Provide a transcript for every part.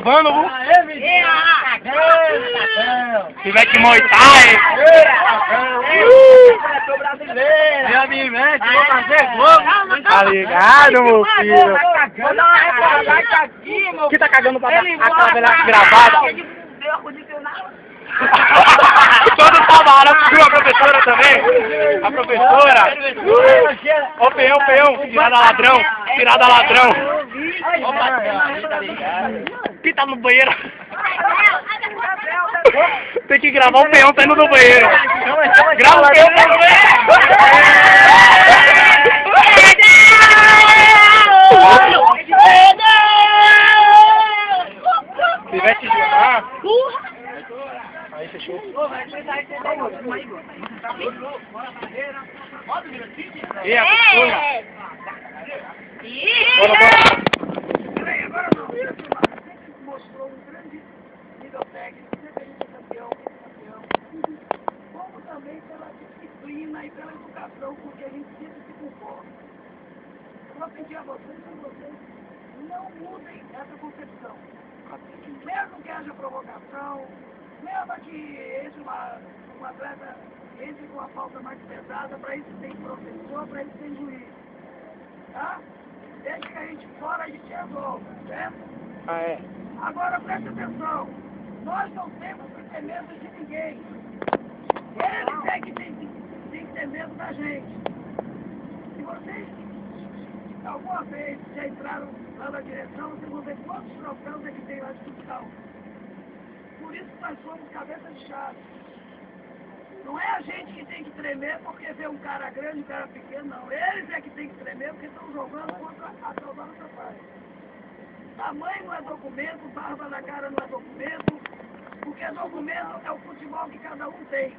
gravando, viu? Se tiver que moitar, meu amigo, vou fazer gol. Tá ligado, meu filho? Vou dar uma reportagem aqui, meu. Que tá cagando pra a câmera gravada? Todo trabalho, a professora também. A professora. Ô, peão, tirada ladrão. Pita no banheiro. Tem que gravar o peão tá indo no banheiro. Grava o peão tá no banheiro. Se vai te jogar. Aí fechou. E a professora? Bora. Agora não. Mostrou um grande nível técnico, campeão. Como também pela disciplina e pela educação com que a gente sempre se comporta. Eu vou pedir a vocês não mudem essa concepção. Mesmo que haja provocação, mesmo que entre um atleta entre com uma falta mais pesada, para isso tem professor, para isso tem juiz. Tá? Desde que a gente fora, a gente resolve, certo? Ah, é? Agora preste atenção, nós não temos que ter medo de ninguém. Eles é que tem que ter medo da gente. Se vocês alguma vez já entraram lá na direção, vocês vão ver quantos troféus é que tem lá de futsal. Por isso que nós somos cabeça de chave. Não é a gente que tem que tremer porque vê um cara grande, um cara pequeno, não. Eles é que tem que tremer porque estão jogando contra a salvar nossa paz. Tamanho não é documento, barba na cara não é documento, porque documento é o futebol que cada um tem.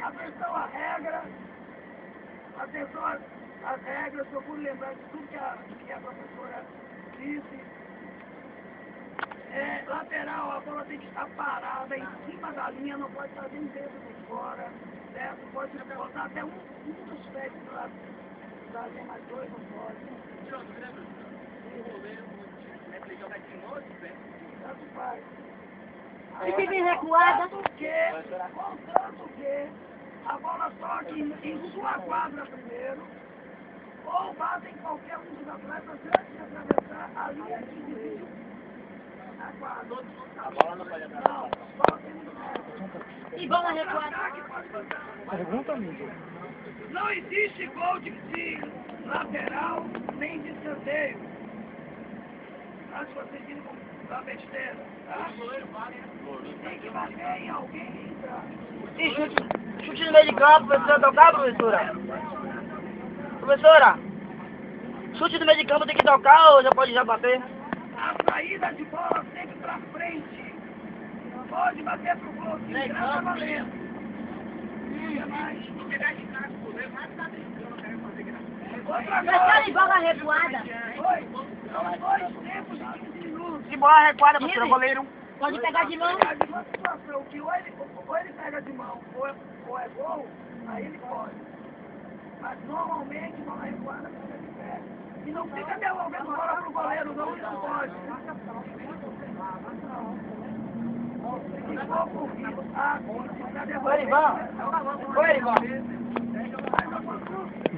Atenção à regra, às regras, procure lembrar de tudo que a professora disse. Lateral, a bola tem que estar parada em cima da linha, não pode estar nem dentro nem fora, certo? Pode botar até um dos pés para da linha, mais dois não pode. Tanto faz. E se vem recuada? Contanto que a bola toque em sua quadra primeiro, ou bata em qualquer um dos atletas antes de atravessar a linha que divide a quadra. A bola não pode entrar. Não, a bola tem muito mais. E bola recuada? Pergunta, amigo. Não existe gol de lateral nem de escanteio. Acho que vocês viram da besteira, tá? Tem que bater em alguém, tá? E chute no meio de campo, professora, tocar, professora? Professora, chute no meio de campo tem que tocar ou já pode já bater? A saída de bola sempre pra frente. Pode bater pro gol, se virar tá valendo. Outra Professora, coisa. e bola recuada? São 2 tempos de 15 minutos. Se bola recuada, professora, goleiro. Pode pegar de mão? Pegar de uma situação que ou ele pega de mão ou é gol, aí ele pode. Mas normalmente bola recuada pega de pé. E não fica devolvendo bola pro goleiro, não, isso não pode.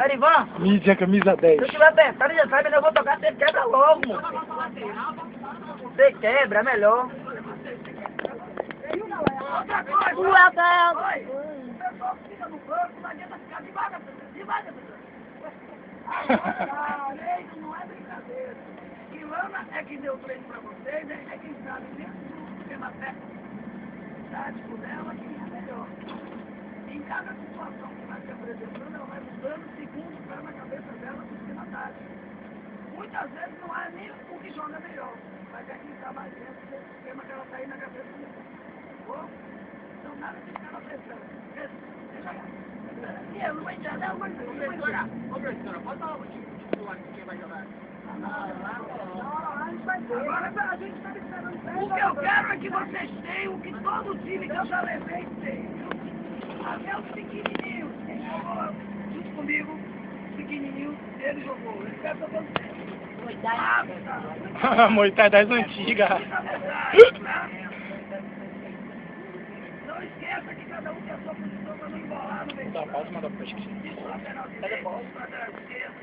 Erivan, Mídia, camisa 10. se eu tiver apertado, já sabe, eu vou tocar, você quebra logo, moço. Você quebra, é melhor. Outra coisa. O Abel. Oi, o pessoal que fica no banco, não adianta ficar devagar, A lei não é brincadeira. Ilana é quem deu o treino pra vocês, é quem sabe dentro do sistema técnico tático dela quem é melhor. Em cada situação que vai se apresentando, ela vai mudando segundo o pé na cabeça dela do sistema tático. Muitas vezes não é nem o que joga melhor, mas é quem está mais dentro do sistema que ela está aí na cabeça dela. Bom? Então nada de ficar na pressão. Deixa lá. E eu não vou entrar, não, mas professora, pode falar o time de quem vai jogar? Agora a gente está esperando. O que eu quero é que vocês tenham o que todo time que eu já levei tem. Até os pequenininhos, quem jogou junto comigo, pequenininho, ele jogou. Eu quero que vocês Muay Thai das antigas. Não esqueça que cada um tem a sua posição para não embolar no meio. Tá, pode mandar pro pesquisa. Isso, lateral direito, lateral esquerdo.